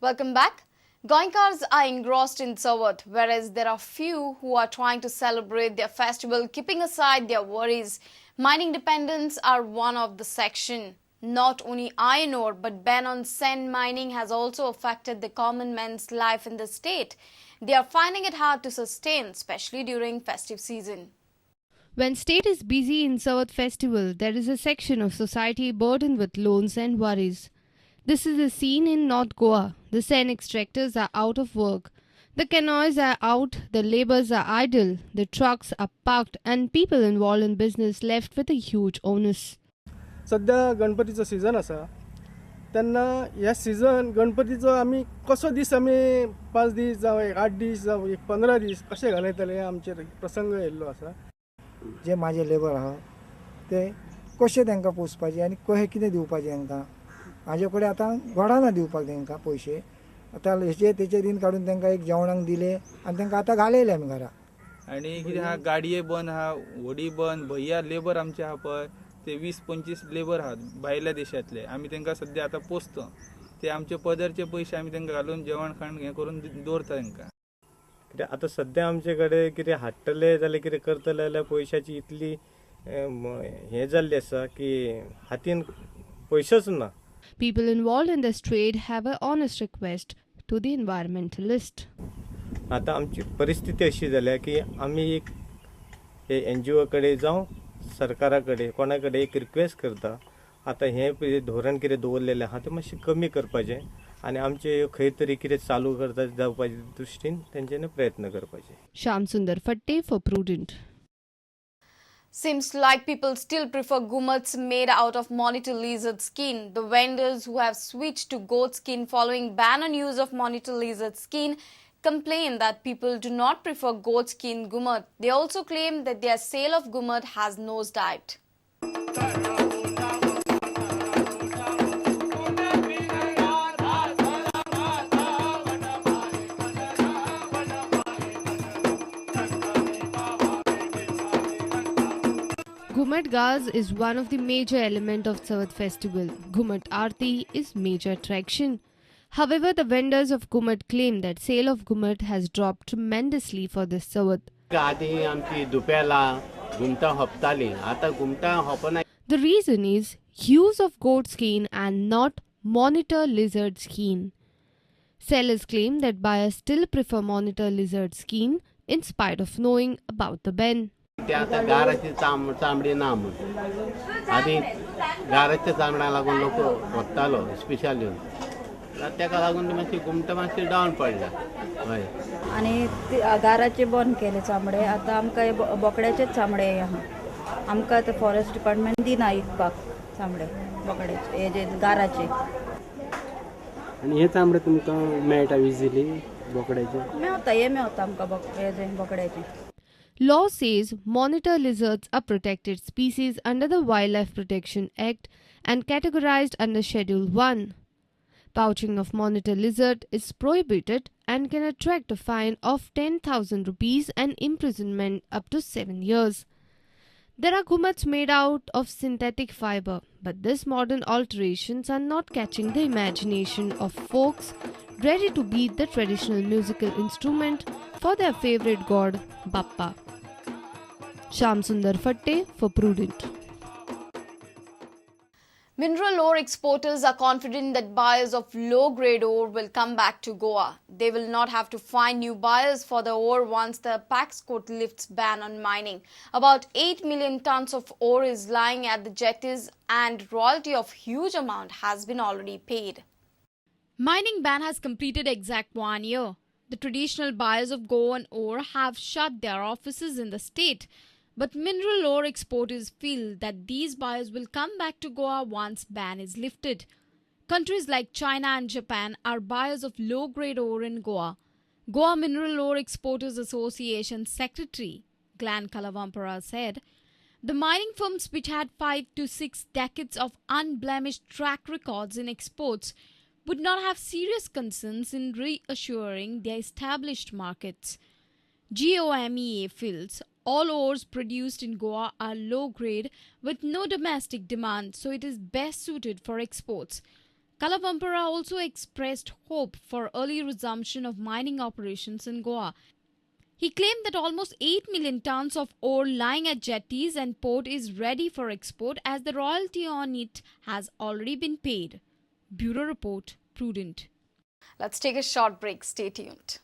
Welcome back. Goenkars are engrossed in Savat, whereas there are few who are trying to celebrate their festival, keeping aside their worries. Mining dependents are one of the section. Not only iron ore, but ban on sand mining has also affected the common man's life in the state. They are finding it hard to sustain, especially during festive season. When state is busy in Savat festival, there is a section of society burdened with loans and worries. This is a scene in North Goa. The sand extractors are out of work. The canoes are out, the labours are idle, the trucks are parked and people involved in business left with a huge onus. सध्या गणपतीचो season आसा तेन्ना ह्या season गणपतीचो आमी कसो दीस आमी 5 दीस जावं 8 दीस जावं 15 दीस कशे घालयतले आमचेर प्रसंग येयल्लो आसा. जे माझे लेबर आहा ते कशे तांकां पोसपाचे आनी कशें कितें दिवपाचें तांकां म्हाजे कडेन आतां घोडाना दिवपाक तांकां पयशे आतां हेचे तेचे दिन काडून तांकां एक जेवणाक दिले आनी तांकां आतां घालयले आमी घरा. आणि कितें आहा गाडये बंद आहा व्हडी बंद भैया लेबर आमचे आहा पळय ते 20-25 लेबर आहात भायल्या देशांतले आमी तांकां सद्या आतां पोसता ते आमचे पदरचे पयशे आमी तांकां घालून जेवण खाण हें करून दवरता तांकां. कित्याक आतां सद्या आमचे कडेन कितें हाडटले जाल्यार कितें करतले जाल्यार पयशाची इतली हें जाल्ली आसा की हातीन पयशेच ना. People involved in this trade have an honest request to the environmentalist. आतां आमची परिस्थिती अशी जाल्या की आमी एक NGO कडेन जावं सरकारा कडेन कोणा कडेन एक रिक्वेस्ट करता आतां हें धोरण कितें दवरलेलें आहा तें मातशें कमी करपाचें आनी आमचे खंय तरी कितें चालू करता जावपाचे दृश्टीन तेंच्यांनी प्रयत्न करपाचे. Shyam Sundar Fatte for Prudent. Seems like people still prefer gumats made out of monitor lizard skin. The vendors who have switched to goat skin following ban on use of monitor lizard skin complain that people do not prefer goat skin gumat. They also claim that their sale of gumat has nosedived. Gumat Gaz is one of the major elements of Savat festival. Gumat Aarti is major attraction. However, the vendors of Gumat claim that sale of Gumat has dropped tremendously for this Savat. आधी आमची दुप्याला घुमटा हपताली आता घुमटा हपना. The reason is use of goat skin and not monitor lizard skin. Sellers claim that buyers still prefer monitor lizard skin in spite of knowing about the ban. ते आता गाराची चामडी ना म्हणून आधी गाराच्या चामड्या लागून लोक वतालो स्पेशल येवन ताका लागून मातशी घुमटा मातशी डावन पडला. हय आणि गाराचे बंद केले चामडे आता आमकां बोकड्याचेच चामडे आहा आमकां आतां फॉरेस्ट डिपार्टमेंट दिना विकपाक चामडे बोकड्याचे हे जे गाराचे. आणि हे चामडे तुमकां मेळटा इजिली बोकड्याचे मेवता हे मेवता आमकां हे जे बोकड्याचे. Law says monitor lizards are protected species under the Wildlife Protection Act and categorized under Schedule 1. Pouching of monitor lizard is prohibited and can attract a fine of 10,000 rupees and imprisonment up to 7 years. There are gumats made out of synthetic fiber, but these modern alterations are not catching the imagination of folks ready to beat the traditional musical instrument for their favorite god, Bappa. Shyam Sundar Fatte for Prudent. Mineral ore exporters are confident that buyers of low-grade ore will come back to Goa. They will not have to find new buyers for the ore once the Apex Court lifts ban on mining. About 8 million tons of ore is lying at the jetties and royalty of huge amount has been already paid. Mining ban has completed exact 1 year. The traditional buyers of Goan ore have shut their offices in the state. But mineral ore exporters feel that these buyers will come back to Goa once ban is lifted. Countries like China and Japan are buyers of low-grade ore in Goa. Goa Mineral Ore Exporters Association Secretary Glenn Kalavampara said, the mining firms which had 5 to 6 decades of unblemished track records in exports would not have serious concerns in reassuring their established markets. GOMEA feels all ores produced in Goa are low grade with no domestic demand, so it is best suited for exports. Kalavampara also expressed hope for early resumption of mining operations in Goa. He claimed that almost 8 million tons of ore lying at jetties and port is ready for export as the royalty on it has already been paid. Bureau Report, Prudent. Let's take a short break. Stay tuned.